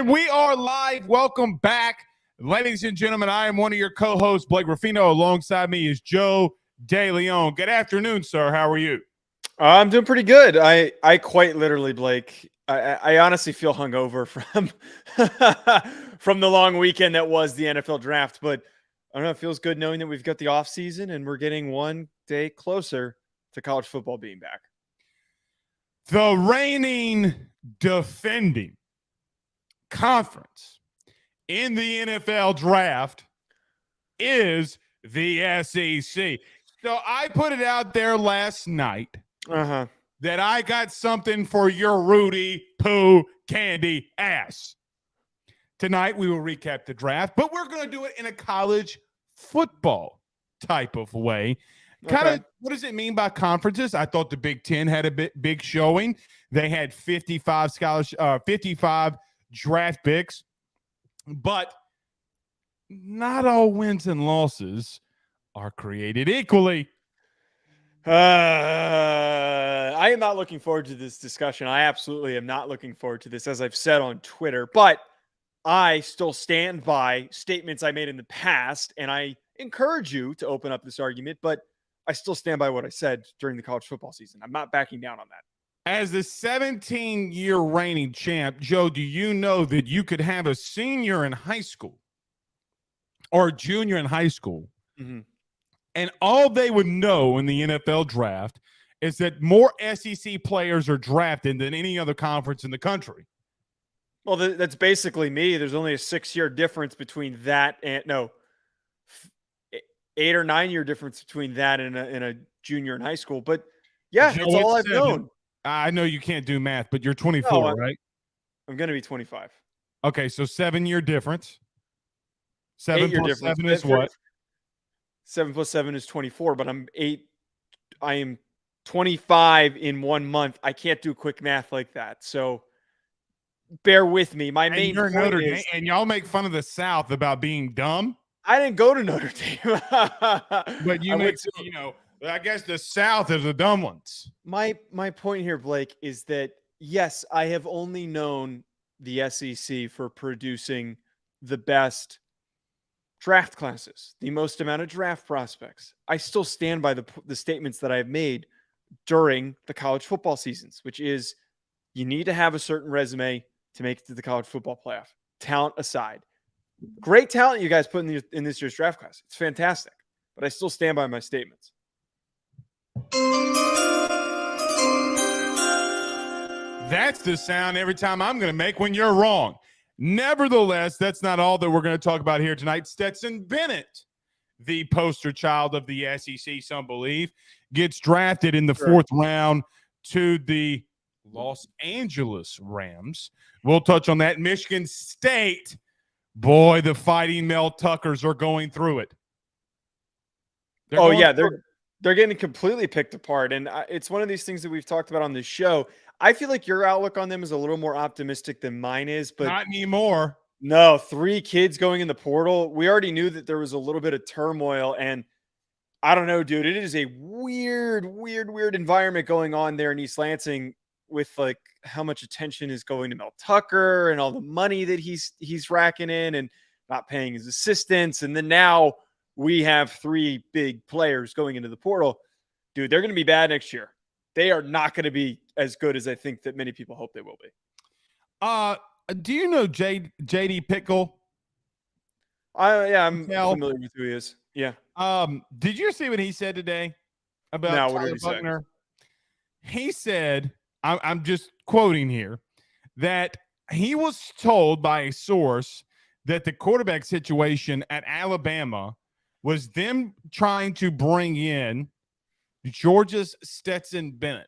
And we are live. Welcome back, ladies and gentlemen. I am one of your co-hosts, Blake Ruffino. Alongside me is Joe DeLeone. Good afternoon, sir. How are you? I'm doing pretty good. I quite literally, Blake. I honestly feel hungover from from the long weekend that was the NFL draft. But I don't know. It feels good knowing that we've got the off season and we're getting one day closer to college football being back. The reigning, defending conference in the NFL draft is the SEC. So I put it out there last night that I got something for your Rudy Poo candy ass. Tonight we will recap the draft, but we're going to do it in a college football type of way. Kind of, what does it mean by conferences? I thought the Big Ten had a big showing. They had 55 draft picks, but not all wins and losses are created equally. I am not looking forward to this discussion. I absolutely am not looking forward to this, as I've said on Twitter, but I still stand by statements I made in the past, and I encourage you to open up this argument, but I still stand by what I said during the college football season. I'm not backing down on that. As the 17-year reigning champ, Joe, do you know that you could have a senior in high school or a junior in high school, and all they would know in the NFL draft is that more SEC players are drafted than any other conference in the country? Well, that's basically me. There's only a 6-year difference between that and 8 or 9 year difference between that and a junior in high school. But yeah, Joe, it's all I've known. I know you can't do math, but you're 24, right? I'm going to be 25. Okay, so 7-year difference. 7 plus 7 is what? 7 plus 7 is 24, but I am 25 in 1 month. I can't do quick math like that. So bear with me. My main point is, and y'all make fun of the South about being dumb. I didn't go to Notre Dame. But you make, I guess the South is the dumb ones. My point here, Blake, is that yes, I have only known the SEC for producing the best draft classes, the most amount of draft prospects. I still stand by the statements that I've made during the college football seasons, which is you need to have a certain resume to make it to the college football playoff. Talent aside. Great talent you guys put in this year's draft class. It's fantastic. But I still stand by my statements. That's the sound every time I'm going to make when you're wrong. Nevertheless, that's not all that we're going to talk about here tonight. Stetson Bennett, the poster child of the SEC, some believe, gets drafted in the 4th round to the Los Angeles Rams. We'll touch on that. Michigan State, boy, the Fighting Mel Tuckers are going through it. They're getting completely picked apart, and it's one of these things that we've talked about on this show. I feel like your outlook on them is a little more optimistic than mine is, but not anymore. No, 3 kids going in the portal. We already knew that there was a little bit of turmoil, and I don't know, dude. It is a weird environment going on there in East Lansing with like how much attention is going to Mel Tucker and all the money that he's racking in and not paying his assistants. And then now we have 3 big players going into the portal. Dude, they're going to be bad next year. They are not going to be as good as I think that many people hope they will be. Do you know JD Pickle? I'm familiar with who he is. Yeah. Did you see what he said today about what did he Buckner? He said, I'm just quoting here, that he was told by a source that the quarterback situation at Alabama was them trying to bring in Georgia's Stetson Bennett.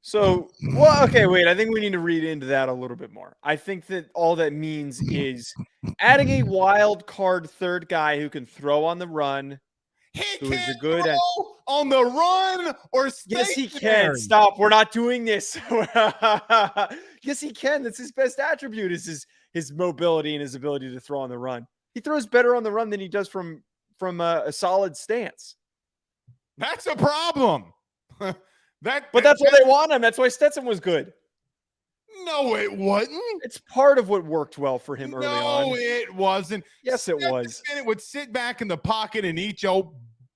So, wait. I think we need to read into that a little bit more. I think that all that means is adding a wild card third guy who can throw on the run. Who is a good on the run or yes, he can. Stop. We're not doing this. Yes, he can. That's his best attribute is his mobility and his ability to throw on the run. He throws better on the run than he does from a solid stance. That's a problem. But that's why they want him. That's why Stetson was good. No, it wasn't. It's part of what worked well for him early on. No, it wasn't. Yes, it was. Bennett would sit back in the pocket and eat your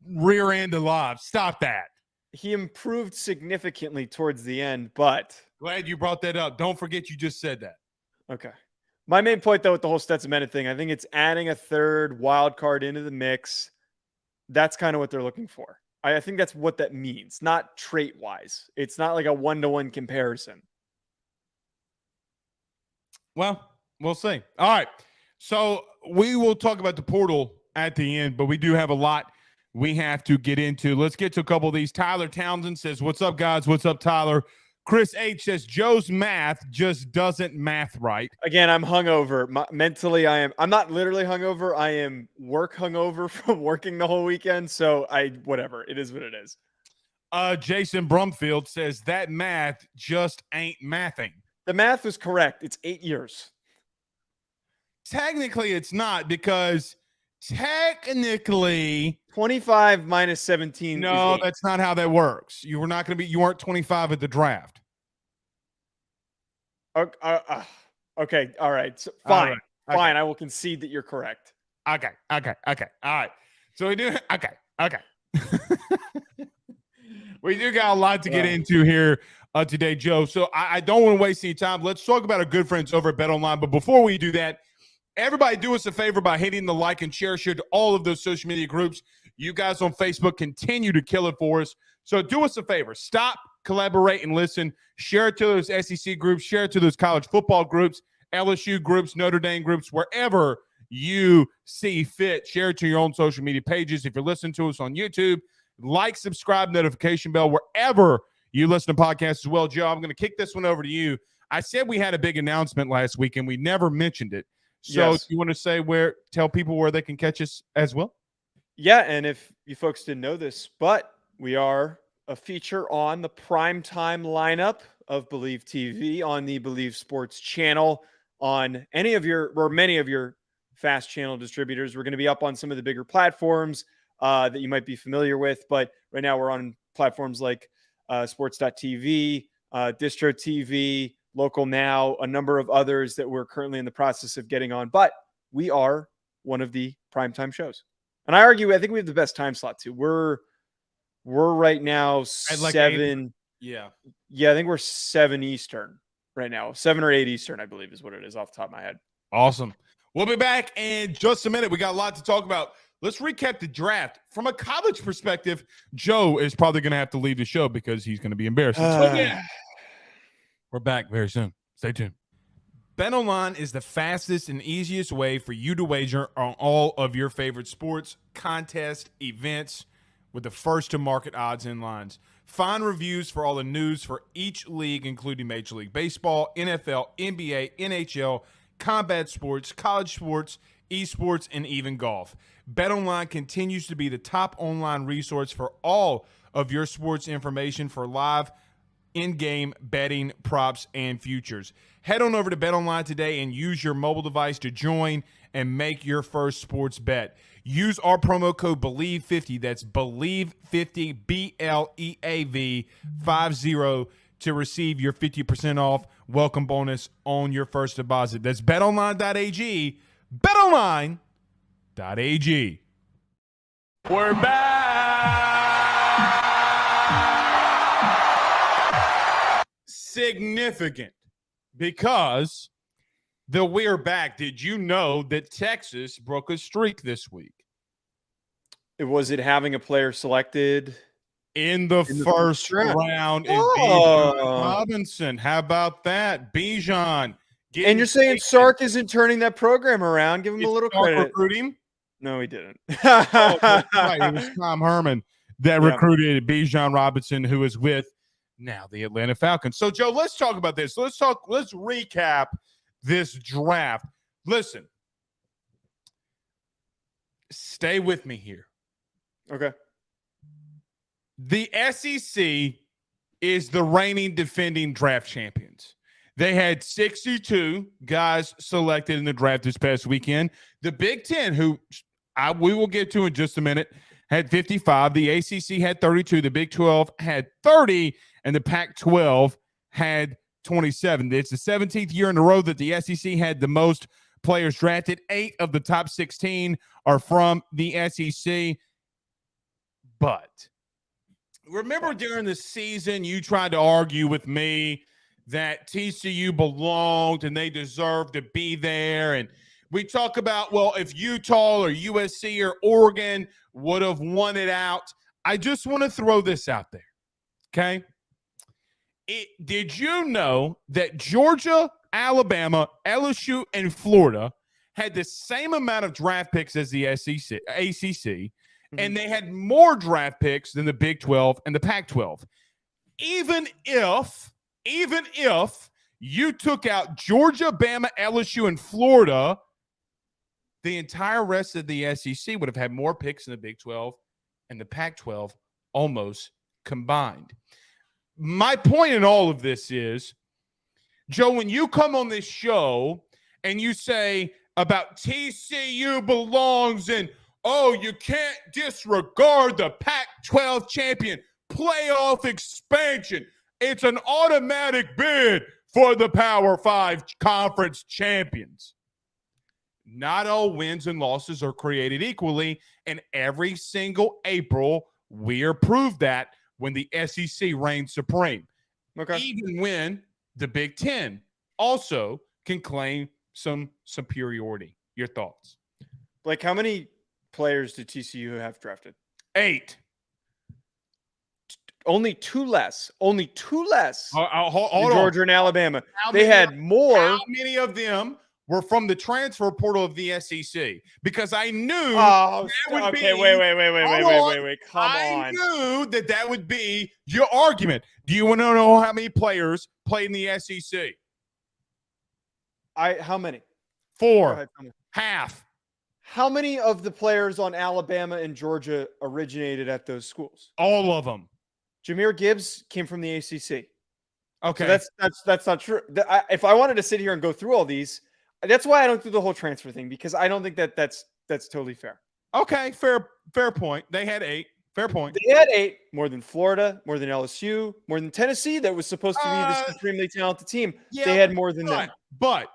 rear end alive. Stop that. He improved significantly towards the end, but Glad you brought that up. Don't forget you just said that. okay. My main point, though, with the whole Stetson Bennett thing, I think it's adding a third wild card into the mix. That's kind of what they're looking for. I think that's what that means, not trait-wise. It's not like a one-to-one comparison. Well, we'll see. All right. So we will talk about the portal at the end, but we do have a lot we have to get into. Let's get to a couple of these. Tyler Townsend says, "What's up, guys? What's up, Tyler?" Chris H says, "Joe's math just doesn't math right." Again, I'm hungover. Mentally, I'm not literally hungover. I am work hungover from working the whole weekend. So whatever. It is what it is. Jason Brumfield says, "That math just ain't mathing." The math was correct. It's 8 years. Technically, it's not, because technically 25 minus 17. no, that's not how that works. You weren't 25 at the draft. Okay. All right. So, All fine. right. Okay. Fine. I will concede that you're correct. Okay. All right. So we do. Okay. We do got a lot to get into here today, Joe. So I don't want to waste any time. Let's talk about our good friends over at BetOnline. But before we do that, everybody do us a favor by hitting the like and share to all of those social media groups. You guys on Facebook continue to kill it for us. So do us a favor. Stop, collaborate, and listen. Share it to those SEC groups. Share it to those college football groups, LSU groups, Notre Dame groups, wherever you see fit. Share it to your own social media pages. If you're listening to us on YouTube, like, subscribe, notification bell, wherever you listen to podcasts as well. Joe, I'm going to kick this one over to you. I said we had a big announcement last week, and we never mentioned it. So Yes. you want to tell people where they can catch us as well? Yeah. And if you folks didn't know this, but we are a feature on the primetime lineup of Believe TV on the Believe Sports channel on many of your fast channel distributors. We're going to be up on some of the bigger platforms that you might be familiar with. But right now we're on platforms like sports.tv, Distro TV, Local Now, a number of others that we're currently in the process of getting on. But we are one of the primetime shows. And I think we have the best time slot too. We're right now 7. Yeah. Yeah, I think we're 7 Eastern right now. 7 or 8 Eastern, I believe, is what it is off the top of my head. Awesome. We'll be back in just a minute. We got a lot to talk about. Let's recap the draft. From a college perspective, Joe is probably going to have to leave the show because he's going to be embarrassed. We're back very soon. Stay tuned. BetOnline is the fastest and easiest way for you to wager on all of your favorite sports, contests, events with the first-to-market odds and lines. Find reviews for all the news for each league, including Major League Baseball, NFL, NBA, NHL, combat sports, college sports, esports, and even golf. BetOnline continues to be the top online resource for all of your sports information for live in-game betting, props, and futures. Head on over to BetOnline today and use your mobile device to join and make your first sports bet. Use our promo code BELIEVE50, that's BELIEVE50, BLEAV 50, to receive your 50% off welcome bonus on your first deposit. That's betonline.ag, betonline.ag. We're back. Significant, because we're back. Did you know that Texas broke a streak this week? Was it having a player selected in the first round in Bijan Robinson? How about that? Bijan. And you're saying Sark isn't turning that program around? Give him a little credit. Recruiting? No, he didn't. Right. It was Tom Herman that recruited Bijan Robinson, who is with now the Atlanta Falcons. So, Joe, let's talk about this. Let's recap this draft. Listen, stay with me here. Okay. The SEC is the reigning defending draft champions. They had 62 guys selected in the draft this past weekend. The Big Ten, who we will get to in just a minute, had 55. The ACC had 32. The Big 12 had 30. And the Pac-12 had 27. It's the 17th year in a row that the SEC had the most players drafted. 8 of the top 16 are from the SEC. But remember during the season, you tried to argue with me that TCU belonged and they deserved to be there. And we talk about, well, if Utah or USC or Oregon would have won it out. I just want to throw this out there, okay? Did you know that Georgia, Alabama, LSU, and Florida had the same amount of draft picks as the SEC, ACC, and they had more draft picks than the Big 12 and the Pac-12? Even if you took out Georgia, Bama, LSU, and Florida, the entire rest of the SEC would have had more picks than the Big 12 and the Pac-12 almost combined. My point in all of this is, Joe, when you come on this show and you say about TCU belongs and, oh, you can't disregard the Pac-12 champion, playoff expansion, it's an automatic bid for the Power 5 conference champions. Not all wins and losses are created equally, and every single April, we are proved that when the SEC reigns supreme. Okay. Even when the Big Ten also can claim some superiority. Your thoughts? Like, how many players did TCU have drafted? 8. Only 2 less. Only 2 less Hold than Georgia and Alabama. How They many- had more. How many of them were from the transfer portal of the SEC? Because I knew Oh, would okay. be- Wait. Come I on. knew that would be your argument. Do you want to know how many players played in the SEC? How many? Go 4. ahead, tell me. Half. How many of the players on Alabama and Georgia originated at those schools? All of them. Jahmyr Gibbs came from the ACC. Okay. So that's not true. If I wanted to sit here and go through all these, that's why I don't do the whole transfer thing, because I don't think that's totally fair. Okay. Fair point. They had 8. Fair point. They had 8, more than Florida, more than LSU, more than Tennessee, that was supposed to be this extremely talented team. Yeah, they had more than them. But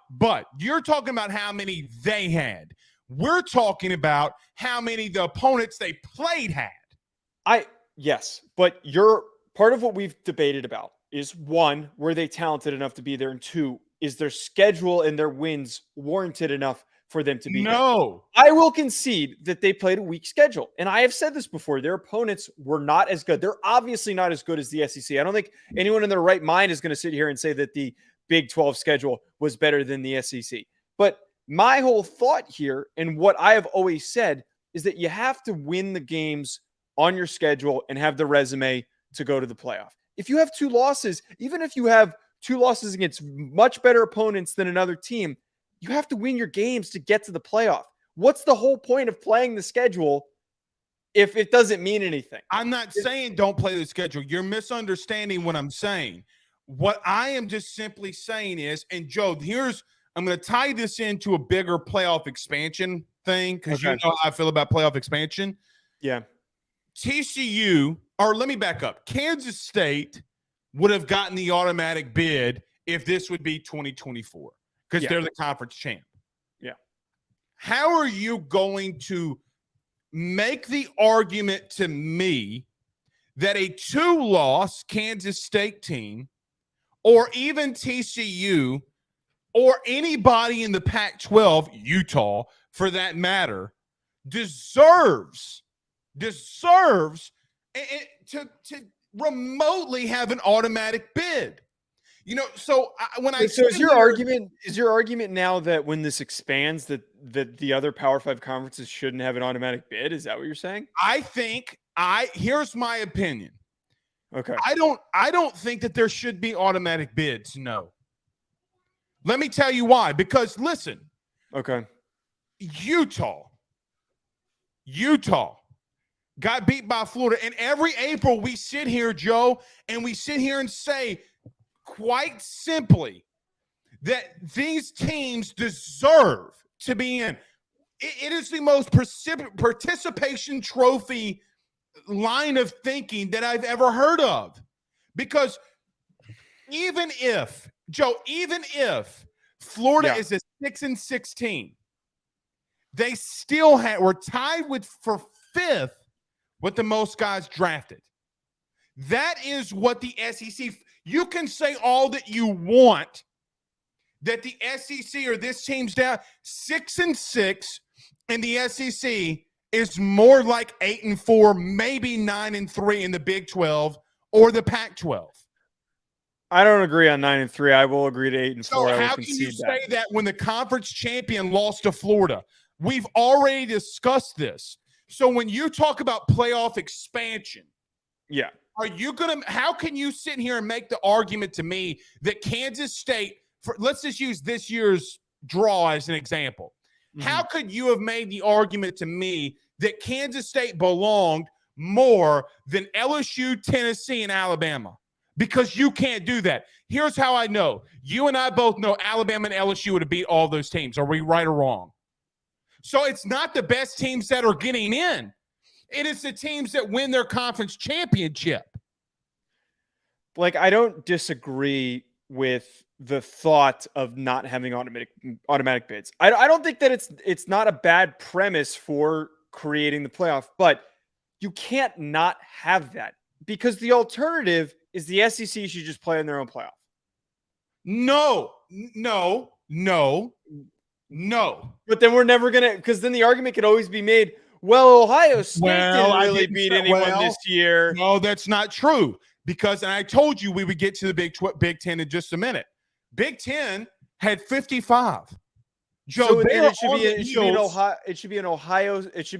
you're talking about how many they had. We're talking about how many the opponents they played had. Yes, but you're part of what we've debated about is, 1, were they talented enough to be there? And 2, is their schedule and their wins warranted enough for them to be there? No. I will concede that they played a weak schedule. And I have said this before. Their opponents were not as good. They're obviously not as good as the SEC. I don't think anyone in their right mind is going to sit here and say that the Big 12 schedule was better than the SEC. But my whole thought here, and what I have always said, is that you have to win the games on your schedule and have the resume to go to the playoff. If you have 2 losses, even if you have 2 losses against much better opponents than another team, you have to win your games to get to the playoff. What's the whole point of playing the schedule if it doesn't mean anything? I'm not saying don't play the schedule. You're misunderstanding what I'm saying. What I am just simply saying is, and Joe, I'm going to tie this into a bigger playoff expansion thing, because you know how I feel about playoff expansion. Yeah. TCU, or let me back up. Kansas State would have gotten the automatic bid if this would be 2024, because they're the conference champ. Yeah. How are you going to make the argument to me that a 2-loss Kansas State team, or even TCU, or anybody in the Pac-12, Utah for that matter, deserves to remotely have an automatic bid? You know, so is your argument now that when this expands that the other Power 5 conferences shouldn't have an automatic bid? Is that what you're saying? Here's my opinion. Okay. I don't think that there should be automatic bids. No. Let me tell you why. Because listen. Okay. Utah got beat by Florida. And every April we sit here, Joe, and we sit here and say quite simply that these teams deserve to be in. It is the most participation trophy line of thinking that I've ever heard of. Because even if Joe, even if Florida Yeah. is a 6-16, they still were tied for fifth with the most guys drafted. That is what the SEC. You can say all that you want that the SEC or this team's down 6-6, and the SEC is more like 8-4, maybe 9-3 in the Big 12 or the Pac-12. I don't agree on 9-3. I will agree to 8-4. So how can you say that when the conference champion lost to Florida? We've already discussed this. So when you talk about playoff expansion, yeah, how can you sit here and make the argument to me that Kansas State, let's just use this year's draw as an example. Mm-hmm. How could you have made the argument to me that Kansas State belonged more than LSU, Tennessee, and Alabama? Because you can't do that. Here's how I know. You and I both know Alabama and LSU would have beat all those teams. Are we right or wrong? So it's not the best teams that are getting in. It is the teams that win their conference championship. Like, I don't disagree with the thought of not having automatic bids. I don't think that it's not a bad premise for creating the playoff, but you can't not have that, because the alternative is the SEC should just play in their own playoff. No. But then we're never going to, because then the argument could always be made, well, Ohio State didn't really beat anyone this year. No, that's not true. Because, and I told you we would get to the Big Ten in just a minute. Big Ten had 55. Joe, so it should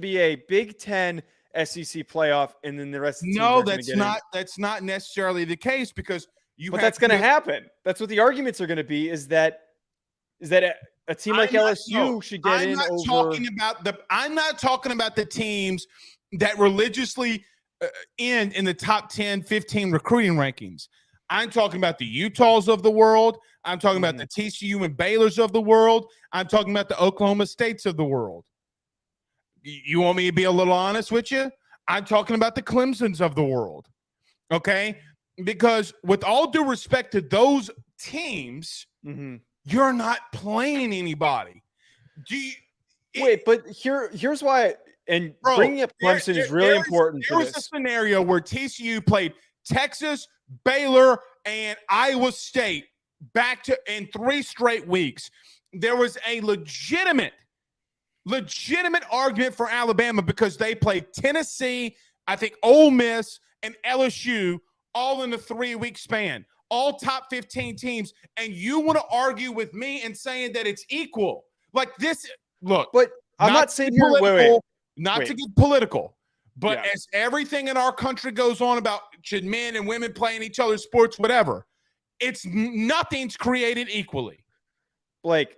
be a Big Ten SEC playoff, and then the rest of the teams that's not necessarily the case, because that's going to happen. That's what the arguments are going to be, is that a team like LSU should get in over. I'm not talking about the teams that religiously end in the top 10, 15 recruiting rankings. I'm talking about the Utahs of the world. I'm talking about the TCU and Baylors of the world. I'm talking about the Oklahoma States of the world. You want me to be a little honest with you? I'm talking about the Clemsons of the world. Okay? Because with all due respect to those teams, you're not playing anybody. But here's why, and bringing up Clemson is really important. There was a scenario where TCU played Texas, Baylor, and Iowa State in 3 straight weeks. There was a legitimate argument for Alabama, because they played Tennessee, I think Ole Miss, and LSU all in a 3-week span, all top 15 teams. And you want to argue with me and saying that it's equal? Like this, look. But I'm not saying here, to get political, but as everything in our country goes on about should men and women playing each other's sports, whatever, nothing's created equally. Blake,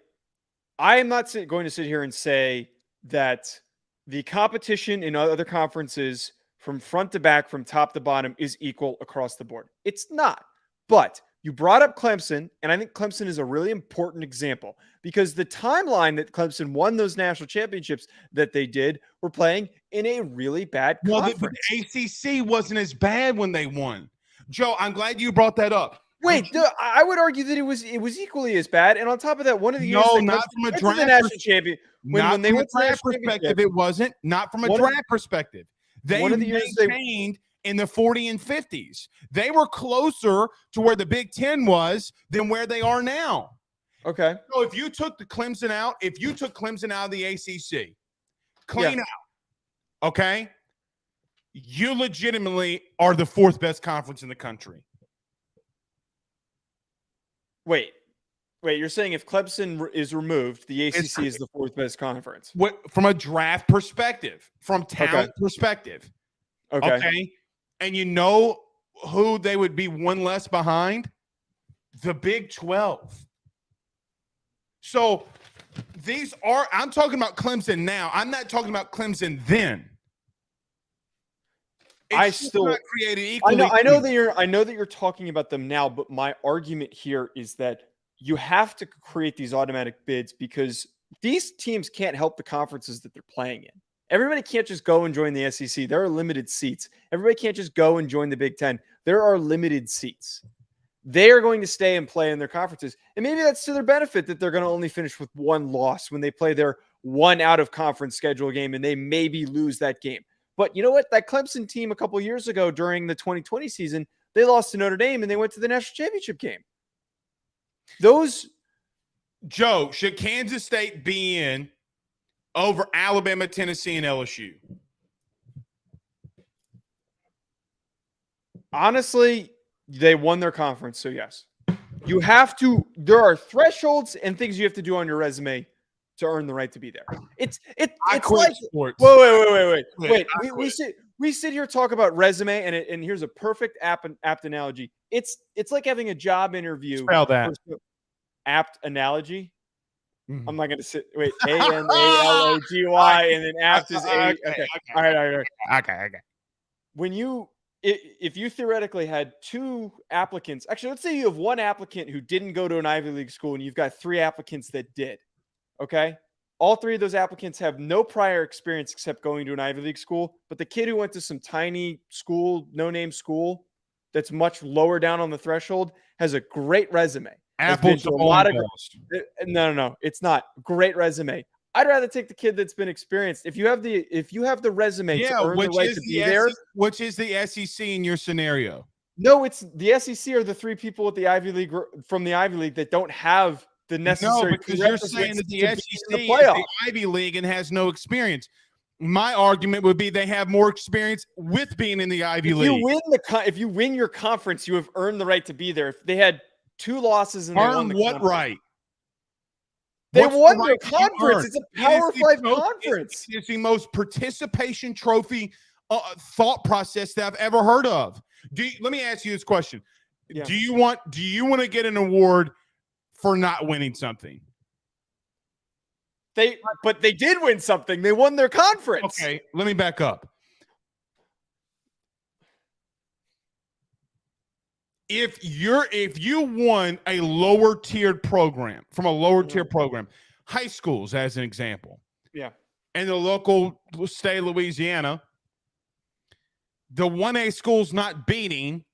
I am not going to sit here and say that the competition in other conferences from front to back, from top to bottom, is equal across the board. It's not. But you brought up Clemson, and I think Clemson is a really important example, because the timeline that Clemson won those national championships that they did were playing in a really bad conference. Well, the ACC wasn't as bad when they won. Joe, I'm glad you brought that up. Wait, I would argue that it was equally as bad. And on top of that, one of the years not from a draft national champion. When they went to draft perspective, it wasn't. Not from a draft perspective. They maintained in the 40 and 50s. They were closer to where the Big Ten was than where they are now. Okay. So if you took Clemson out of the ACC, clean out, okay, you legitimately are the 4th best conference in the country. Wait, you're saying if Clemson is removed, the ACC is the 4th best conference? From a draft perspective, from talent perspective. Okay. And you know who they would be one less behind? The Big 12. So I'm talking about Clemson now. I'm not talking about Clemson then. It's not created equally. I know that you're talking about them now, but my argument here is that you have to create these automatic bids, because these teams can't help the conferences that they're playing in. Everybody can't just go and join the SEC. There are limited seats. Everybody can't just go and join the Big Ten. There are limited seats. They are going to stay and play in their conferences. And maybe that's to their benefit that they're going to only finish with one loss when they play their one out of conference schedule game and they maybe lose that game. But you know what? That Clemson team a couple years ago during the 2020 season, they lost to Notre Dame and they went to the national championship game. Joe, should Kansas State be in over Alabama, Tennessee, and LSU? Honestly, they won their conference, so yes. You have to. There are thresholds and things you have to do on your resume to earn the right to be there. It's like sports. Wait. We sit here talk about resume, and here's a perfect apt analogy. It's like having a job interview. Spell that. Apt analogy. Mm-hmm. I'm not going to sit. Wait, ANALOGY, and then apt is A. Okay. All right. Okay. If you theoretically had two applicants, actually, let's say you have one applicant who didn't go to an Ivy League school and you've got three applicants that did. Okay. All three of those applicants have no prior experience except going to an Ivy League school. But the kid who went to some tiny school, no-name school that's much lower down on the threshold has a great resume. Apples to a lot of no, it's not. Great resume. I'd rather take the kid that's been experienced. If you have the resume to earn the right to be there, which is the SEC in your scenario? No, it's the SEC are the three people at the Ivy League from the Ivy League that don't have the necessary. No, because you're saying that the SEC is the Ivy League and has no experience. My argument would be they have more experience with being in the Ivy League. If you win your conference, you have earned the right to be there. If they had two losses and they won the what right? They won their conference. It's a Power 5 conference. It's the most participation trophy thought process that I've ever heard of. Let me ask you this question: yeah. Do you want to get an award for not winning something? But they did win something. They won their conference. Okay, let me back up. If you won a lower tiered program from a lower tier program, high schools as an example, yeah, in the local state of Louisiana, the 1A school's not beating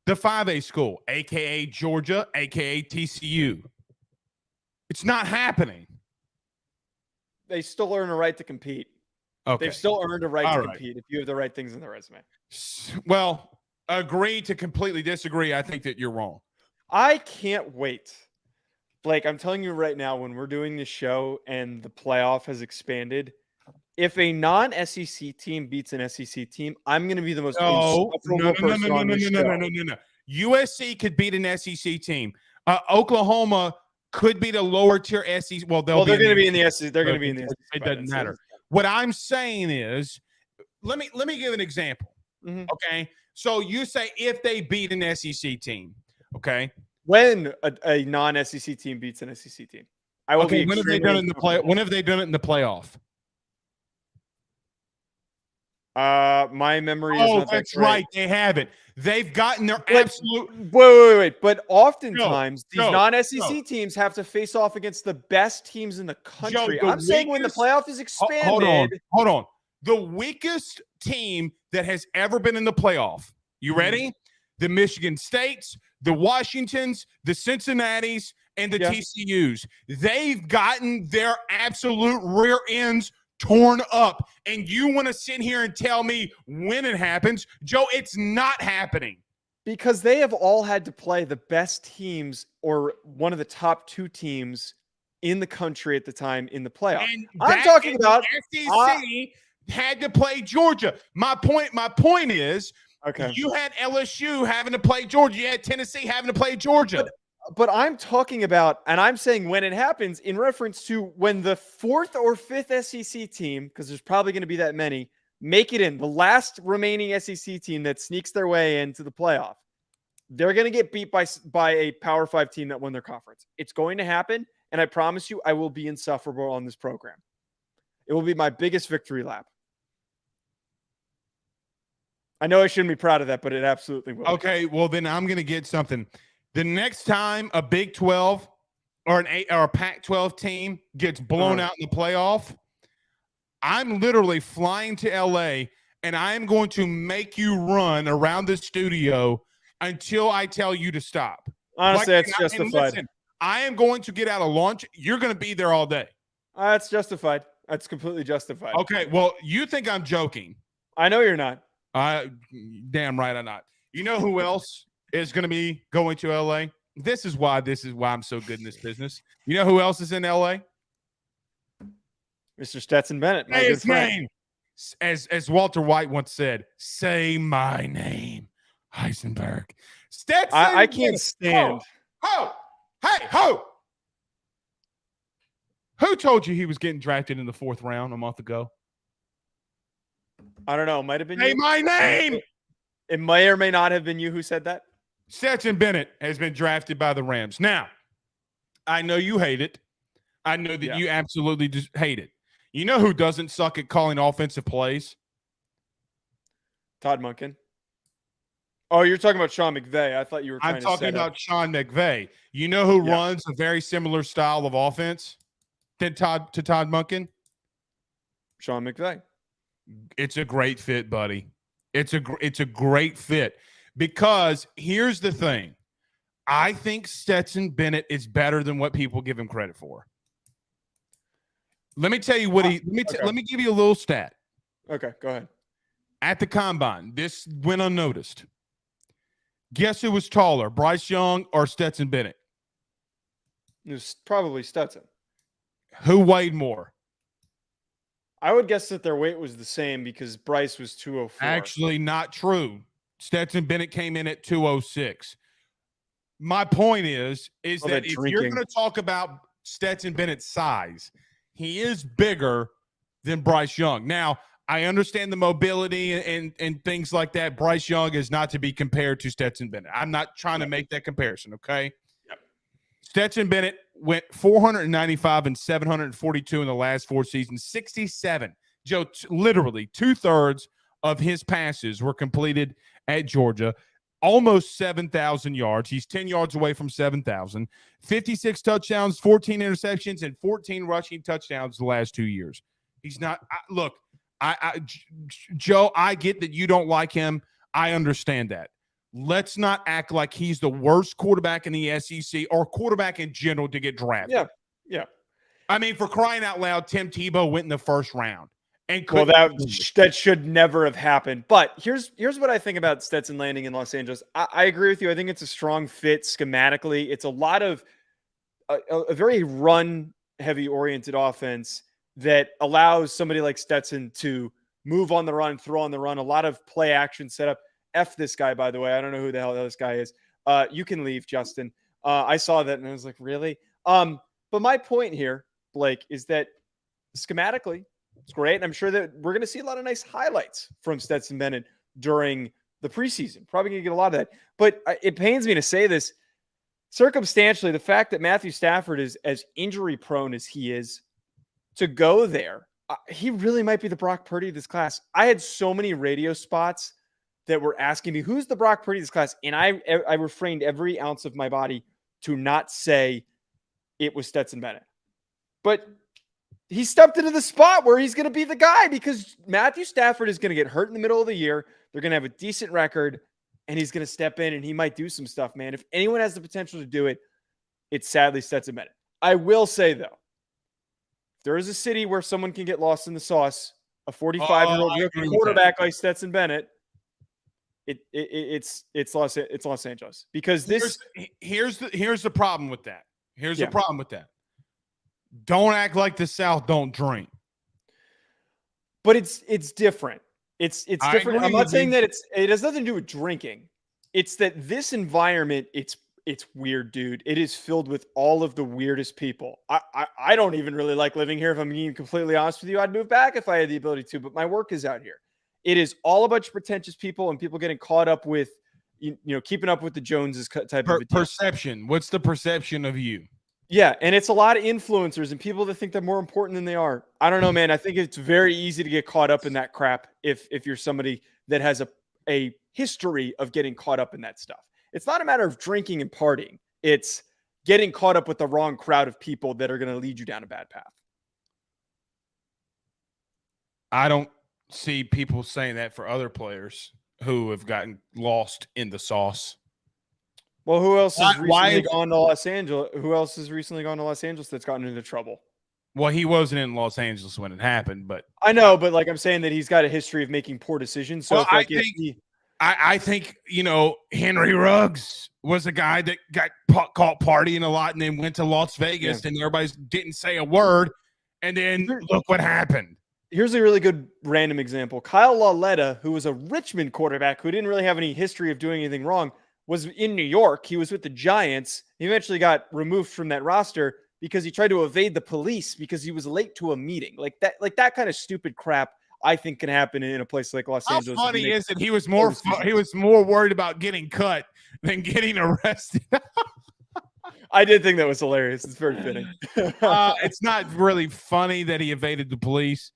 the 5A school, aka Georgia, aka TCU. It's not happening. They still earn a right to compete. Okay. They've still earned a right to compete if you have the right things in the resume. Well, agree to completely disagree. I think that you're wrong. I can't wait. Blake, I'm telling you right now, when we're doing this show and the playoff has expanded, if a non-SEC team beats an SEC team, I'm going to be the most insufferable person on this show. No. USC could beat an SEC team. Oklahoma could beat a lower tier SEC. Well, they're going to be in the SEC. They're going to be in the SEC. It doesn't matter. What I'm saying is, let me give an example. Mm-hmm. Okay. So you say if they beat an SEC team, okay? When a non-SEC team beats an SEC team, I will be. When have they done it in the play? When have they done it in the playoff? My memory is not that's right. They haven't. They've gotten their absolute. Wait. But oftentimes these non-SEC teams have to face off against the best teams in the country. I'm saying when the playoff is expanded. Hold on. The weakest team that has ever been in the playoff. You ready? The Michigan States, the Washingtons, the Cincinnatis, and the TCUs. They've gotten their absolute rear ends torn up. And you want to sit here and tell me when it happens? Joe, it's not happening. Because they have all had to play the best teams or one of the top two teams in the country at the time in the playoff. I'm talking about SEC had to play Georgia. My point is, you had LSU having to play Georgia. You had Tennessee having to play Georgia. But I'm talking about, and I'm saying when it happens in reference to when the fourth or fifth SEC team, because there's probably going to be that many, make it in. The last remaining SEC team that sneaks their way into the playoff, they're going to get beat by a Power 5 team that won their conference. It's going to happen, and I promise you I will be insufferable on this program. It will be my biggest victory lap. I know I shouldn't be proud of that, but it absolutely will. Okay, well, then I'm going to get something. The next time a Big 12 or a Pac-12 team gets blown out in the playoff, I'm literally flying to LA and I'm going to make you run around the studio until I tell you to stop. Honestly, Like, that's justified. listen, I am going to get out of lunch. You're going to be there all day. That's justified. That's completely justified. Okay, well, you think I'm joking. I know you're not. Damn right I'm not. You know who else is going to be going to LA? This is why I'm so good in this business. You know who else is in LA? Mr. Stetson Bennett, my Say good his friend. name. As Walter White once said, say my name, Heisenberg. Stetson. I can't stand. Ho! Hey, ho! Who told you he was getting drafted in the 4th round a month ago? I don't know. Might have been Say you. my name. It may or may not have been you who said that. Stetson Bennett has been drafted by the Rams. Now, I know you hate it. I know that you absolutely just hate it. You know who doesn't suck at calling offensive plays? Todd Monken. Oh, you're talking about Sean McVay. I thought you were trying I'm to talking about Sean McVay. You know who runs a very similar style of offense to Todd Monken? Sean McVay. It's a great fit, buddy. It's a great fit because here's the thing. I think Stetson Bennett is better than what people give him credit for. Let me tell you what let me give you a little stat. Okay, go ahead. At the combine, this went unnoticed. Guess who was taller, Bryce Young or Stetson Bennett? It was probably Stetson. Who weighed more? I would guess that their weight was the same because Bryce was 204. Actually, not true. Stetson Bennett came in at 206. My point is that if you're going to talk about Stetson Bennett's size, he is bigger than Bryce Young. Now, I understand the mobility and things like that. Bryce Young is not to be compared to Stetson Bennett. I'm not trying to make that comparison, okay? Yep. Stetson Bennett went 495 and 742 in the last 4 seasons, 67. Joe, literally 2/3 of his passes were completed at Georgia. Almost 7,000 yards. He's 10 yards away from 7,000. 56 touchdowns, 14 interceptions, and 14 rushing touchdowns the last 2 years. He's not look, Joe, I get that you don't like him. I understand that. Let's not act like he's the worst quarterback in the SEC or quarterback in general to get drafted. Yeah. I mean, for crying out loud, Tim Tebow went in the 1st round. And that should never have happened. But here's what I think about Stetson landing in Los Angeles. I agree with you. I think it's a strong fit schematically. It's a lot of a very run-heavy oriented offense that allows somebody like Stetson to move on the run, throw on the run, a lot of play action setup. F this guy, by the way. I don't know who the hell this guy is. You can leave, Justin. I saw that and I was like, really? But my point here, Blake, is that schematically, it's great. And I'm sure that we're going to see a lot of nice highlights from Stetson Bennett during the preseason. Probably going to get a lot of that. But it pains me to say this. Circumstantially, the fact that Matthew Stafford is as injury prone as he is, to go there, he really might be the Brock Purdy of this class. I had so many radio spots that were asking me, who's the Brock Purdy of this class? And I refrained every ounce of my body to not say it was Stetson Bennett. But he stepped into the spot where he's going to be the guy because Matthew Stafford is going to get hurt in the middle of the year. They're going to have a decent record, and he's going to step in, and he might do some stuff, man. If anyone has the potential to do it, it's sadly Stetson Bennett. I will say, though, if there is a city where someone can get lost in the sauce, a 45-year-old quarterback like Stetson Bennett, it's Los Angeles. Because here's the problem with that. The problem with that. Don't act like the South don't drink. But it's different. It's different. I'm not saying that it has nothing to do with drinking. It's that this environment, it's weird, dude. It is filled with all of the weirdest people. I don't even really like living here. If I'm being completely honest with you, I'd move back if I had the ability to, but my work is out here. It is all a bunch of pretentious people and people getting caught up with, keeping up with the Joneses type of perception. What's the perception of you? Yeah, and it's a lot of influencers and people that think they're more important than they are. I don't know, man. I think it's very easy to get caught up in that crap if you're somebody that has a history of getting caught up in that stuff. It's not a matter of drinking and partying. It's getting caught up with the wrong crowd of people that are going to lead you down a bad path. I don't see people saying that for other players who have gotten lost in the sauce. Well, who else has Why? recently gone to Los Angeles? Who else has recently gone to Los Angeles that's gotten into trouble? Well, he wasn't in Los Angeles when it happened, but I know, but like I'm saying that he's got a history of making poor decisions. So well, if like if he, I think Henry Ruggs was a guy that got caught partying a lot and then went to Las Vegas and everybody didn't say a word, and then look what happened. Here's a really good random example. Kyle Lauletta, who was a Richmond quarterback who didn't really have any history of doing anything wrong, was in New York. He was with the Giants. He eventually got removed from that roster because he tried to evade the police because he was late to a meeting. Like that kind of stupid crap, I think, can happen in a place like Los Angeles. How funny is it? He was more worried about getting cut than getting arrested. I did think that was hilarious. It's very fitting. It's not really funny that he evaded the police.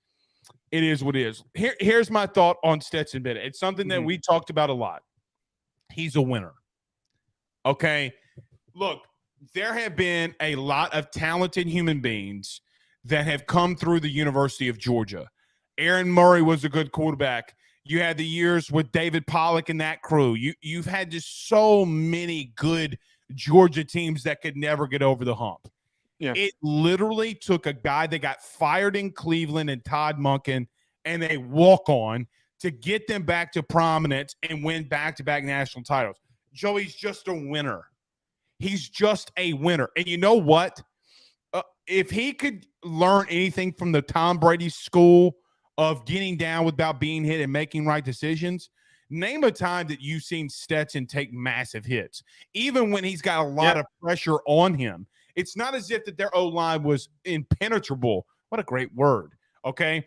It is what it is. Here's my thought on Stetson Bennett. It's something that we talked about a lot. He's a winner. Okay? Look, there have been a lot of talented human beings that have come through the University of Georgia. Aaron Murray was a good quarterback. You had the years with David Pollock and that crew. You've had just so many good Georgia teams that could never get over the hump. Yeah. It literally took a guy that got fired in Cleveland and Todd Monken and a walk-on to get them back to prominence and win back-to-back national titles. Joey's just a winner. He's just a winner. And you know what? If he could learn anything from the Tom Brady school of getting down without being hit and making right decisions, name a time that you've seen Stetson take massive hits, even when he's got a lot of pressure on him. It's not as if that their O-line was impenetrable. What a great word, okay?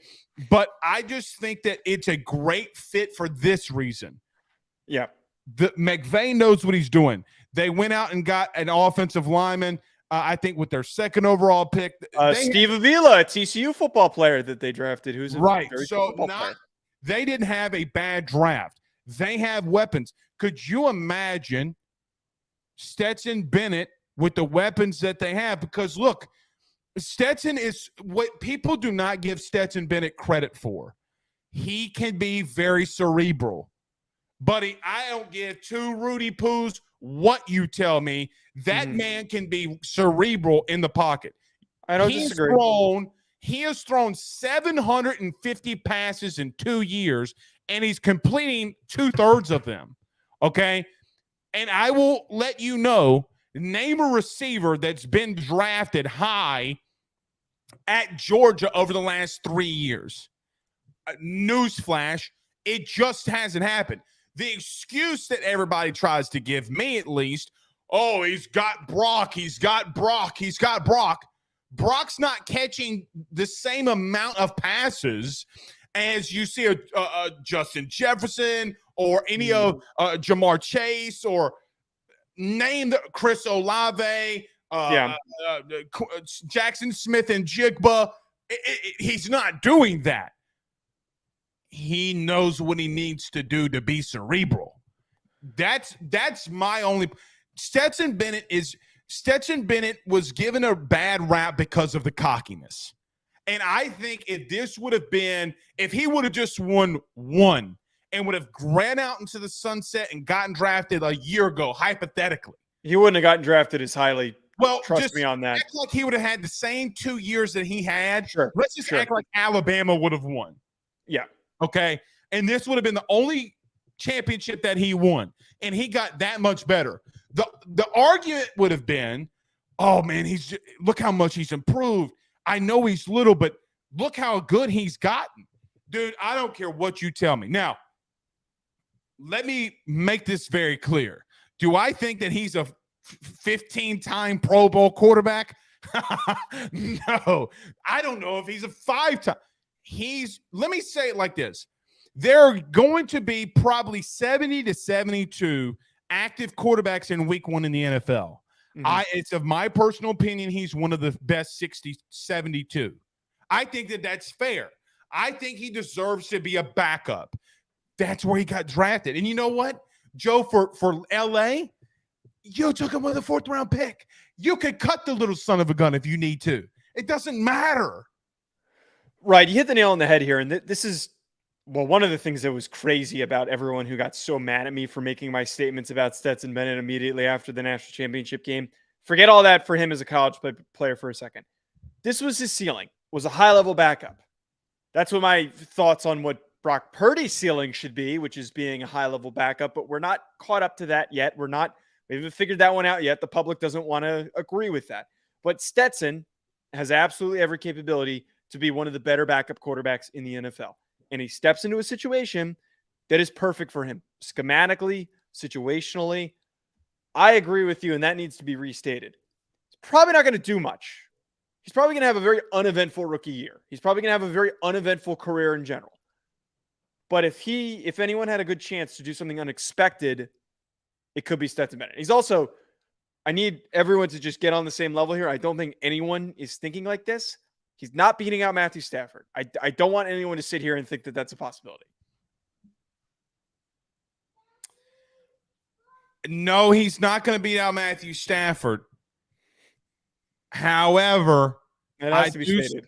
But I just think that it's a great fit for this reason. Yeah. McVay knows what he's doing. They went out and got an offensive lineman, I think, with their second overall pick. Steve Avila, a TCU football player that they drafted, who's a very good football player. They didn't have a bad draft. They have weapons. Could you imagine Stetson Bennett with the weapons that they have? Because, look, Stetson is what people do not give Stetson Bennett credit for. He can be very cerebral. Buddy, I don't give two Rudy Poos what you tell me. That man can be cerebral in the pocket. I don't disagree. He has thrown 750 passes in 2 years, and he's completing 2/3 of them, okay? And I will let you know, name a receiver that's been drafted high at Georgia over the last 3 years. Newsflash, it just hasn't happened. The excuse that everybody tries to give me, at least, oh, he's got Brock. Brock's not catching the same amount of passes as you see a Justin Jefferson or any of Jamar Chase or name the Chris Olave, Jackson Smith and Jigba. He's not doing that. He knows what he needs to do to be cerebral. That's my only. Stetson Bennett was given a bad rap because of the cockiness. And I think if he would have just won one and would have ran out into the sunset and gotten drafted a year ago, hypothetically, he wouldn't have gotten drafted as highly. Well, trust me on that. Act like he would have had the same 2 years that he had. Sure. Let's just act like Alabama would have won. Yeah. Okay. And this would have been the only championship that he won. And he got that much better. The argument would have been, oh, man, look how much he's improved. I know he's little, but look how good he's gotten. Dude, I don't care what you tell me. Now, let me make this very clear. Do I think that he's a 15-time Pro Bowl quarterback? No. I don't know if he's a 5-time. Let me say it like this. There are going to be probably 70 to 72 active quarterbacks in week 1 in the NFL. It's of my personal opinion, he's one of the best 72. I think that that's fair. I think he deserves to be a backup. That's where he got drafted. And you know what, Joe, for LA, you took him with a 4th-round pick. You could cut the little son of a gun if you need to. It doesn't matter. Right. You hit the nail on the head here. And this is Well, one of the things that was crazy about everyone who got so mad at me for making my statements about Stetson Bennett immediately after the national championship game, forget all that for him as a college player for a second. This was his ceiling, was a high-level backup. That's what my thoughts on what Brock Purdy's ceiling should be, which is being a high-level backup, but we're not caught up to that yet. We haven't figured that one out yet. The public doesn't want to agree with that. But Stetson has absolutely every capability to be one of the better backup quarterbacks in the NFL. And he steps into a situation that is perfect for him, schematically, situationally. I agree with you, and that needs to be restated. He's probably not going to do much. He's probably going to have a very uneventful rookie year. He's probably going to have a very uneventful career in general. But if anyone had a good chance to do something unexpected, it could be Stetson Bennett. He's also, I need everyone to just get on the same level here. I don't think anyone is thinking like this. He's not beating out Matthew Stafford. I don't want anyone to sit here and think that that's a possibility. No, he's not going to beat out Matthew Stafford. However, it has to be stated.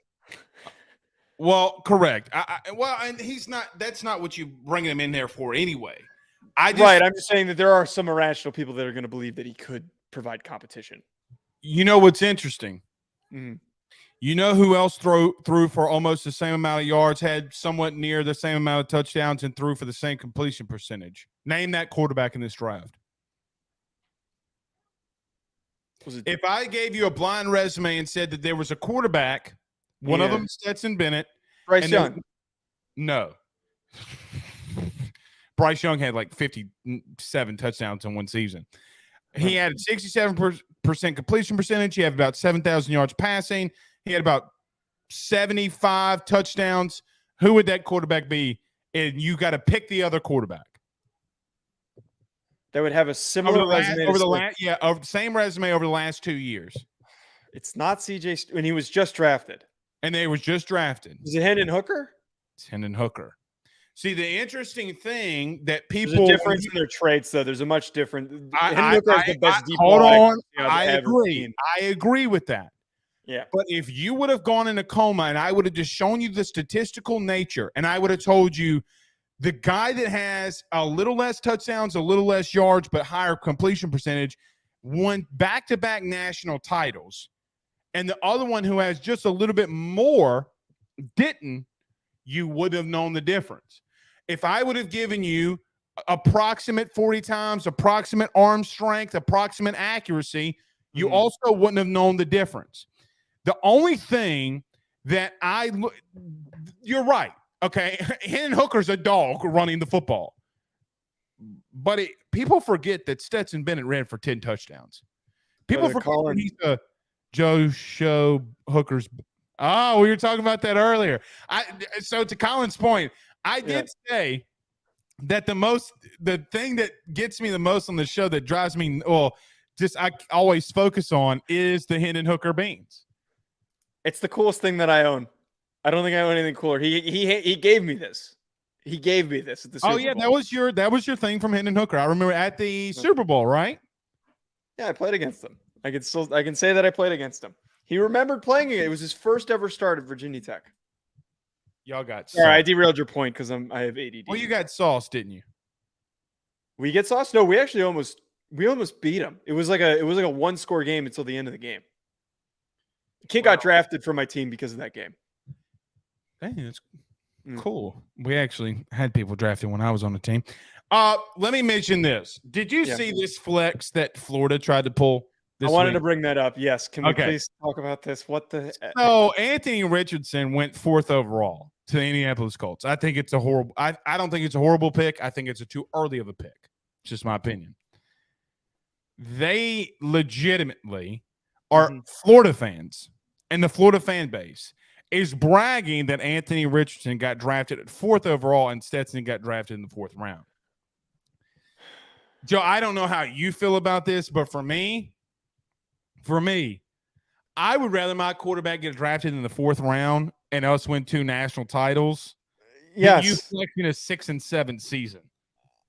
Well, correct. And he's not. That's not what you bring him in there for anyway. I'm just saying that there are some irrational people that are going to believe that he could provide competition. You know what's interesting? Mm-hmm. You know who else threw for almost the same amount of yards, had somewhat near the same amount of touchdowns, and threw for the same completion percentage? Name that quarterback in this draft. If I gave you a blind resume and said that there was a quarterback, one of them Stetson Bennett. Bryce Young. No. Bryce Young had like 57 touchdowns in one season. He had 67% completion percentage. He had about 7,000 yards passing. He had about 75 touchdowns. Who would that quarterback be? And you got to pick the other quarterback. That would have a similar resume. Same resume over the last 2 years. It's not CJ, when he was just drafted. And they was just drafted. Is it Hendon Hooker? It's Hendon Hooker. See, the interesting thing that people... There's a difference in their traits, though. There's a much different... Hendon Hooker has the best deep hold on. I agree. I agree with that. Yeah. But if you would have gone in a coma and I would have just shown you the statistical nature and I would have told you the guy that has a little less touchdowns, a little less yards, but higher completion percentage won back-to-back national titles, and the other one who has just a little bit more didn't, you would have known the difference. If I would have given you approximate 40 times, approximate arm strength, approximate accuracy, you also wouldn't have known the difference. The only thing that you're right. Okay. Hendon Hooker's a dog running the football. But people forget that Stetson Bennett ran for 10 touchdowns. People forget he's a Joe Show Hooker's. Oh, we were talking about that earlier. So to Colin's point, I did say that the thing that gets me the most on the show that drives me, I always focus on is the Hendon Hooker beans. It's the coolest thing that I own. I don't think I own anything cooler. He gave me this. He gave me this at the Super Bowl. That was your thing from Hendon Hooker. I remember at the Super Bowl, right? Yeah, I played against him. I can say that I played against him. He remembered playing it. It was his first ever start at Virginia Tech. Y'all got sauce. All right, I derailed your point because I have ADD. Well, you got sauce, didn't you? We get sauce? No, we actually almost beat him. It was like a 1-score game until the end of the game. The kid got drafted for my team because of that game. Dang, that's cool. We actually had people drafted when I was on the team. Let me mention this. Did you see this flex that Florida tried to pull this I wanted week? to bring that up. Yes. Can we please talk about this? So Anthony Richardson went 4th overall to the Indianapolis Colts. I think it's a horrible – I don't think it's a horrible pick. I think it's a too early of a pick. It's just my opinion. They legitimately are Florida fans, and the Florida fan base is bragging that Anthony Richardson got drafted at 4th overall and Stetson got drafted in the 4th round. Joe, I don't know how you feel about this, but for me, I would rather my quarterback get drafted in the 4th round and us win 2 national titles. Yes. You selecting a 6 and 7 season.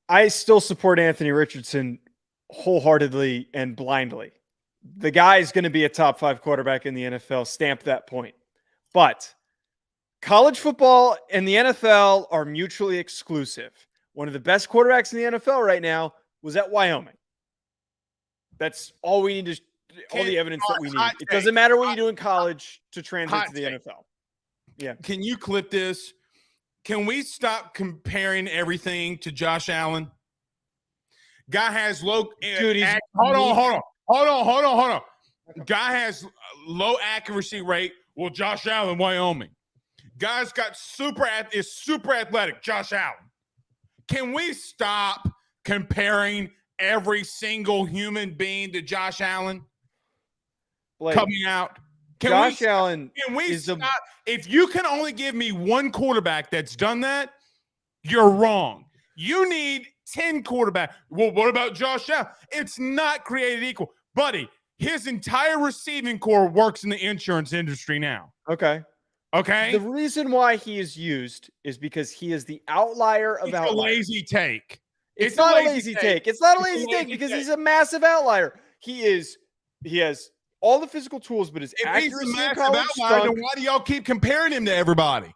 I still support Anthony Richardson wholeheartedly and blindly. The guy is going to be a top 5 quarterback in the NFL. Stamp that point. But college football and the NFL are mutually exclusive. One of the best quarterbacks in the NFL right now was at Wyoming. That's all we need to, all the evidence that we need. It doesn't matter what you do in college to translate to the NFL. Yeah. Can you clip this? Can we stop comparing everything to Josh Allen? Guy has low. Dude, hold on. Guy has low accuracy rate. Well, Josh Allen, Wyoming. Guy's got is super athletic. Josh Allen. Can we stop comparing every single human being to Josh Allen coming out? Josh Allen. Can we stop? If you can only give me one quarterback that's done that, you're wrong. You need 10 quarterbacks. Well, what about Josh Allen? It's not created equal. Buddy, his entire receiving core works in the insurance industry now. Okay. The reason why he is used is because he is the outlier of outliers. It's a lazy take. It's not a lazy take. It's not a lazy take because he's a massive outlier. He has all the physical tools, but his accuracy in college stunk. Then why do y'all keep comparing him to everybody?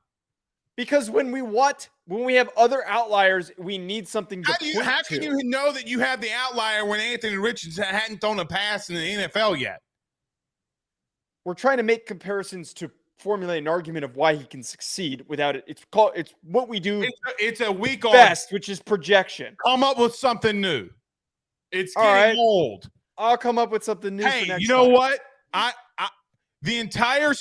Because when we have other outliers, we need something to point to. How can you know that you have the outlier when Anthony Richardson hadn't thrown a pass in the NFL yet? We're trying to make comparisons to formulate an argument of why he can succeed without it. It's what we do. It's a week best, which is projection. Come up with something new. It's getting old. I'll come up with something new. Hey, for next you know time. what? The entire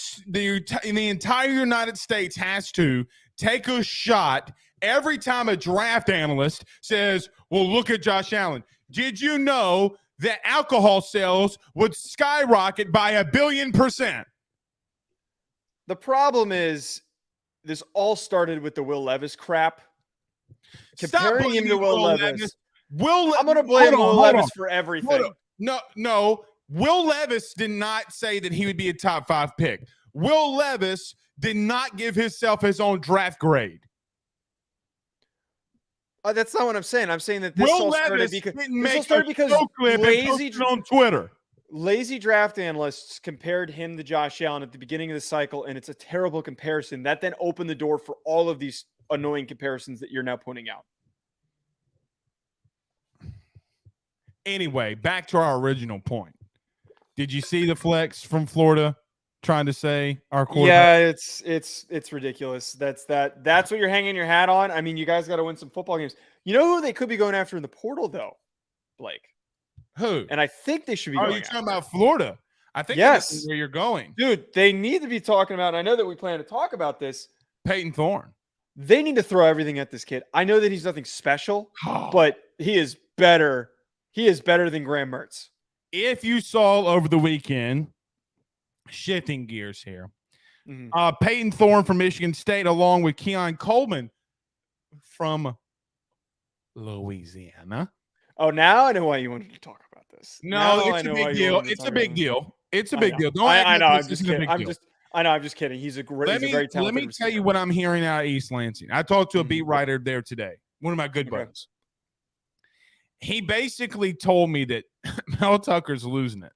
United States has to take a shot every time a draft analyst says, well, look at Josh Allen. Did you know that alcohol sales would skyrocket by 1 billion%? The problem is this all started with the Will Levis crap. Comparing him to Will Levis. I'm going to blame Will Levis for everything. No. Will Levis did not say that he would be a top 5 pick. Will Levis did not give himself his own draft grade. That's not what I'm saying. I'm saying that this all started because lazy on Twitter. Lazy draft analysts compared him to Josh Allen at the beginning of the cycle, and it's a terrible comparison. That then opened the door for all of these annoying comparisons that you're now pointing out. Anyway, back to our original point. Did you see the flex from Florida trying to say our quarterback? Yeah, it's ridiculous. That's what you're hanging your hat on. I mean, you guys got to win some football games. You know who they could be going after in the portal, though, Blake? Who? And I think they should be going after. Are you talking about Florida? I think yes. That's where you're going. Dude, they need to be talking about, and I know that we plan to talk about this. Payton Thorne. They need to throw everything at this kid. I know that he's nothing special, but he is better. He is better than Graham Mertz. If you saw over the weekend, shifting gears here, Payton Thorne from Michigan State, along with Keon Coleman from Louisiana. Oh, now I know why you wanted to talk about this. No, it's a big deal. It's a big deal. It's a big deal. I know. I'm just kidding. I'm just kidding. He's a very talented. Let me tell you what I'm hearing out of East Lansing. I talked to a beat writer there today. One of my good buddies. He basically told me that Mel Tucker's losing it.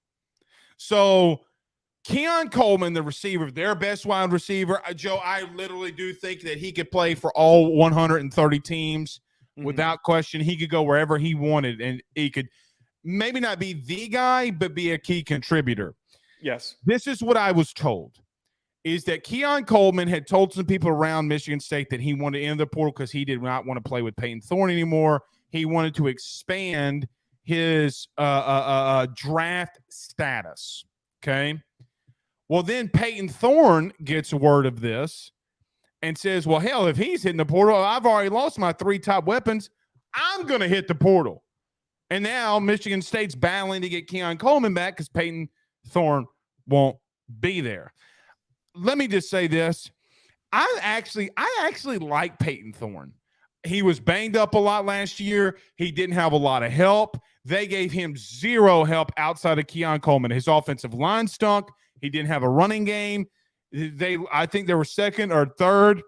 So Keon Coleman, the receiver, their best wide receiver, Joe, I literally do think that he could play for all 130 teams without question. He could go wherever he wanted, and he could maybe not be the guy, but be a key contributor. Yes. This is what I was told, is that Keon Coleman had told some people around Michigan State that he wanted to enter the portal because he did not want to play with Payton Thorne anymore. He wanted to expand his draft status. Okay. Well, then Payton Thorne gets word of this and says, well, hell, if he's hitting the portal, I've already lost my 3 top weapons. I'm going to hit the portal. And now Michigan State's battling to get Keon Coleman back because Payton Thorne won't be there. Let me just say this. I actually like Payton Thorne. He was banged up a lot last year. He didn't have a lot of help. They gave him 0 help outside of Keon Coleman. His offensive line stunk. He didn't have a running game. I think they were 2nd or 3rd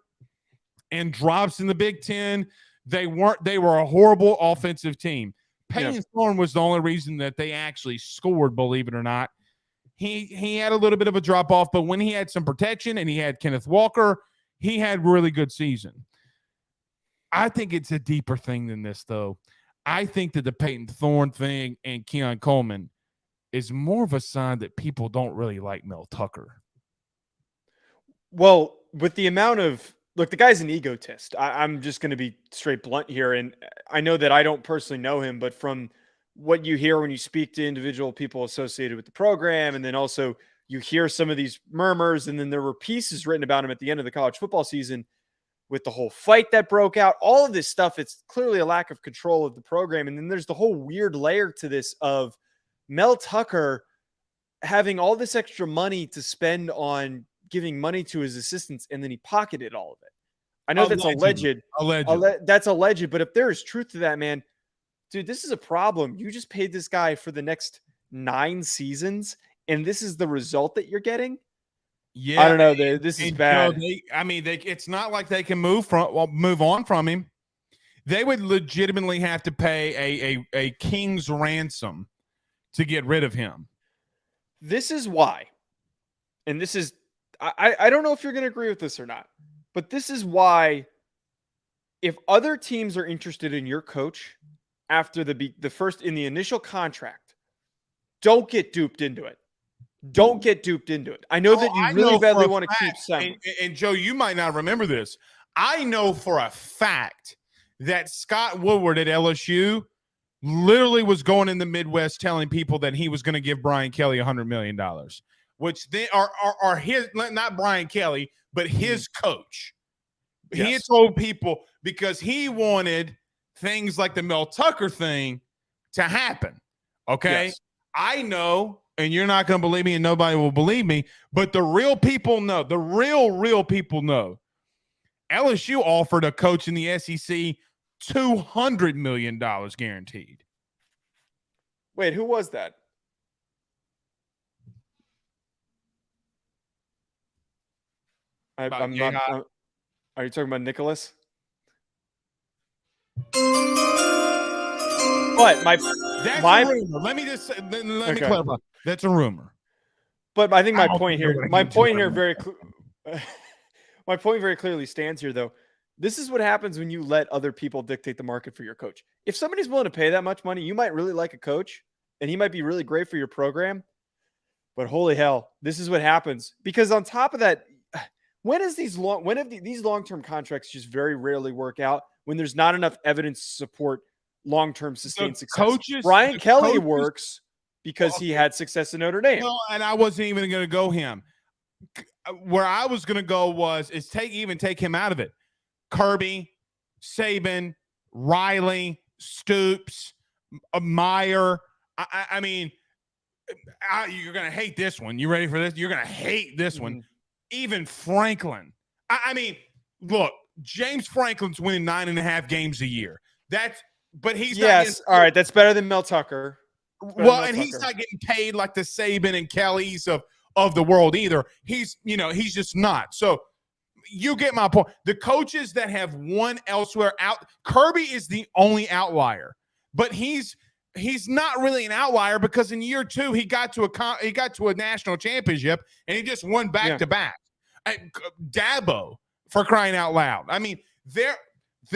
in drops in the Big Ten. They were a horrible offensive team. Payton Thorne was the only reason that they actually scored, believe it or not. He had a little bit of a drop off, but when he had some protection and he had Kenneth Walker, he had really good season. I think it's a deeper thing than this, though. I think that the Payton Thorne thing and Keon Coleman is more of a sign that people don't really like Mel Tucker. Well, with the amount of look, the guy's an egotist. I'm just going to be straight blunt here, and I know that I don't personally know him, but from what you hear when you speak to individual people associated with the program, and then also you hear some of these murmurs, and then there were pieces written about him at the end of the college football season with the whole fight that broke out, all of this stuff. It's clearly a lack of control of the program, and then there's the whole weird layer to this of Mel Tucker having all this extra money to spend on giving money to his assistants, and then he pocketed all of it. I know that's alleged. That's alleged, but if there is truth to that, man, dude, this is a problem. You just paid this guy for the next 9 seasons, and this is the result that you're getting. Yeah, I don't know. This is bad. It's not like they can move on from him. They would legitimately have to pay a king's ransom to get rid of him. This is why, and this is I don't know if you're going to agree with this or not, but this is why if other teams are interested in your coach after the first in the initial contract, don't get duped into it. Don't get duped into it. I know that you really badly want to keep Simon. And Joe, you might not remember this. I know for a fact that Scott Woodward at LSU literally was going in the Midwest telling people that he was going to give Brian Kelly $100 million, which they are his, not Brian Kelly, but his coach. Yes. He had told people because he wanted things like the Mel Tucker thing to happen. Okay. Yes. I know, and you're not going to believe me and nobody will believe me, but the real people know, the real people know. LSU offered a coach in the SEC $200 million guaranteed. Wait, who was that? I'm not. Are you talking about Nicholas? What? That's a rumor. Let me clarify. That's a rumor. But I think my point very clearly stands here, though. This is what happens when you let other people dictate the market for your coach. If somebody's willing to pay that much money, you might really like a coach, and he might be really great for your program. But holy hell, this is what happens. Because on top of that, when have these long-term contracts just very rarely work out when there's not enough evidence to support long-term sustained success? Brian Kelly works because he had success in Notre Dame. No, and I wasn't even going to go him. Where I was going to go is take him out of it. Kirby, Saban, Riley, Stoops, Meyer. I mean, you're going to hate this one. You ready for this? You're going to hate this one. Even Franklin. I mean, look, James Franklin's winning 9.5 games a year. But he's not all right. That's better than Mel Tucker. He's not getting paid like the Saban and Kellys of the world either. He's just not. So you get my point. The coaches that have won elsewhere Kirby is the only outlier, but he's not really an outlier because in year 2 he got to a national championship and he just won back to back. Dabo, for crying out loud. I mean, there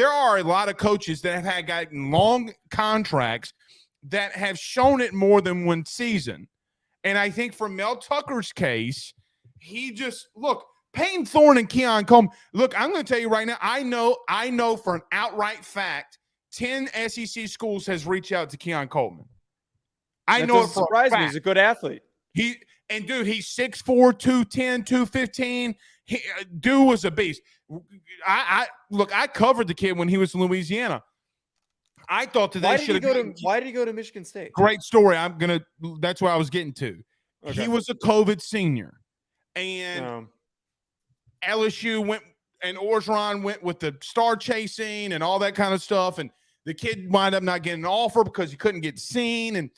are a lot of coaches that have gotten long contracts that have shown it more than one season. And I think for Mel Tucker's case, Payton Thorne and Keon Coleman. Look, I'm going to tell you right now, I know for an outright fact, 10 SEC schools has reached out to Keon Coleman. I know it for a fact. He's a good athlete. He's 6'4", 210, 215. Dude was a beast. I covered the kid when he was in Louisiana. I thought that they should have. Why did he go to Michigan State? Great story. That's where I was getting to. Okay. He was a COVID senior, and LSU went, and Orgeron went with the star chasing and all that kind of stuff, and the kid wound up not getting an offer because he couldn't get seen, and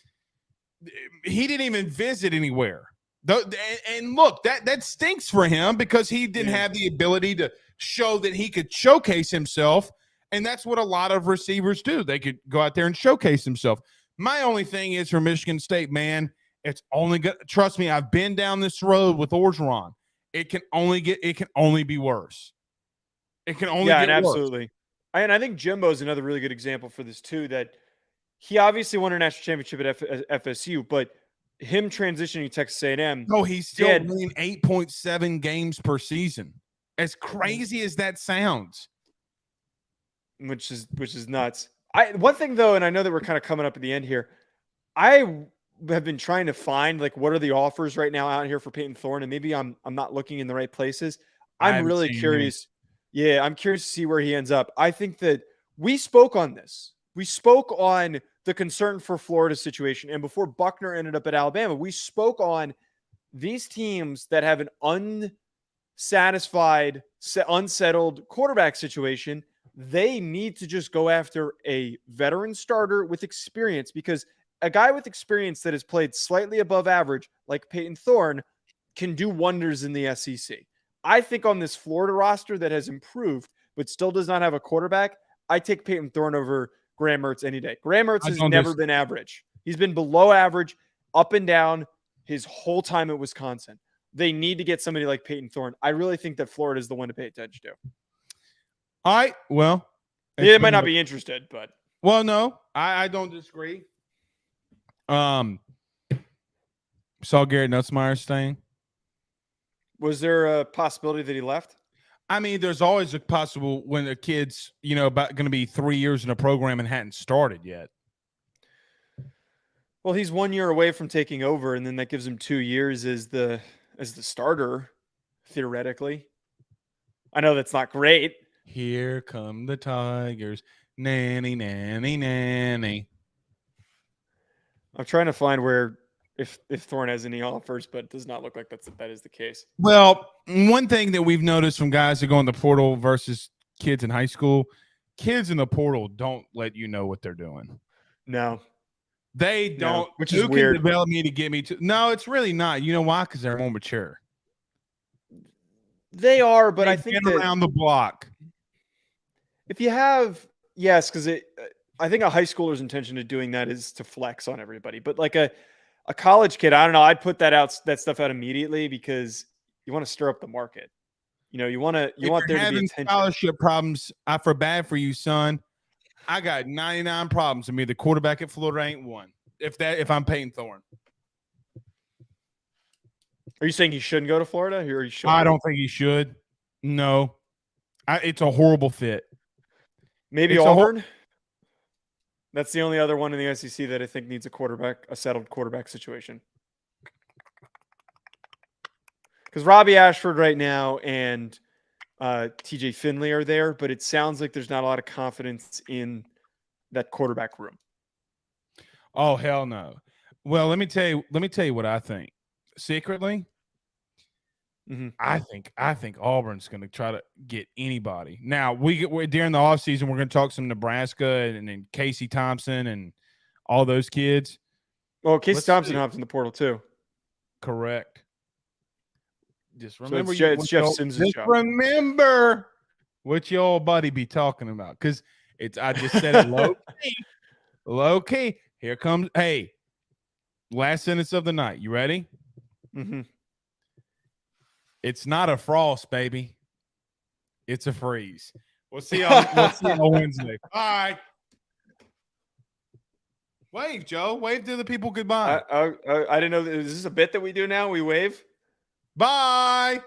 he didn't even visit anywhere. And look, that stinks for him because he didn't have the ability to show that he could showcase himself. And that's what a lot of receivers do. They could go out there and showcase himself. My only thing is for Michigan State, man, it's only good. Trust me, I've been down this road with Orgeron. It can only be worse. It can only Yeah, get and worse. absolutely. And I think Jimbo is another really good example for this too. That he obviously won a national championship at FSU, but him transitioning to Texas A&M, No, he's they still had winning 8.7 games per season. As crazy as that sounds. which is nuts. One thing though, and I know that we're kind of coming up at the end here. I have been trying to find like what are the offers right now out here for Payton Thorne, and maybe I'm not looking in the right places. I I'm haven't really seen any. curious. Yeah, I'm curious to see where he ends up. I think that we spoke on this. We spoke on the concern for Florida's situation, and before Buckner ended up at Alabama, we spoke on these teams that have an unsatisfied, unsettled quarterback situation. They need to just go after a veteran starter with experience, because a guy with experience that has played slightly above average, like Payton Thorne, can do wonders in the SEC. I think on this Florida roster that has improved, but still does not have a quarterback, I take Payton Thorne over Graham Mertz any day. Graham Mertz I has don't never dis- been average. He's been below average, up and down his whole time at Wisconsin. They need to get somebody like Payton Thorne. I really think that Florida is the one to pay attention to. All right. Well, They might not be interested, but no, I don't disagree. Saw Garrett Nussmeier's thing. was there a possibility that he left? I mean, there's always a possible when a kid's, about going to be 3 years in a program and hadn't started yet. Well, he's 1 year away from taking over, and then that gives him 2 years as the starter, theoretically. I know that's not great. Here come the Tigers. Nanny, nanny, nanny. I'm trying to find where if Thorne has any offers, but it does not look like that is the case. Well, one thing that we've noticed from guys that go in the portal versus kids in high school, kids in the portal don't let you know what they're doing. No. They don't. Which is who weird. Can develop me to get me to? No, it's really not. You know why? Because they're more mature. They are, but They've I think been that around the block. if you have, yes, because I think a high schooler's intention of doing that is to flex on everybody. But like a college kid, I don't know. I'd put that stuff out immediately, because you want to stir up the market. You want there to be attention. Scholarship problems, I feel bad for you, son. I got 99 problems. I mean, the quarterback at Florida ain't one. If I'm Payton Thorne. Are you saying he shouldn't go to Florida, or he should? I don't think he should. No. It's a horrible fit. Maybe Auburn. That's the only other one in the SEC that I think needs a settled quarterback situation. Because Robbie Ashford right now and TJ Finley are there, but it sounds like there's not a lot of confidence in that quarterback room. Oh, hell no. Well, let me tell you what I think. Secretly, I think Auburn's going to try to get anybody. Now, we're during the offseason, we're going to talk some Nebraska and Casey Thompson and all those kids. Well, Casey Thompson hops in the portal too. Correct. Just remember, so it's Jeff Sims' job. Remember what your old buddy be talking about, because I just said it low key. Low key. Here comes. Hey, last sentence of the night. You ready? Mm-hmm. It's not a frost, baby. It's a freeze. We'll see on Wednesday. All right. Wave, Joe. Wave to the people goodbye. I didn't know. Is this a bit that we do now? We wave? Bye.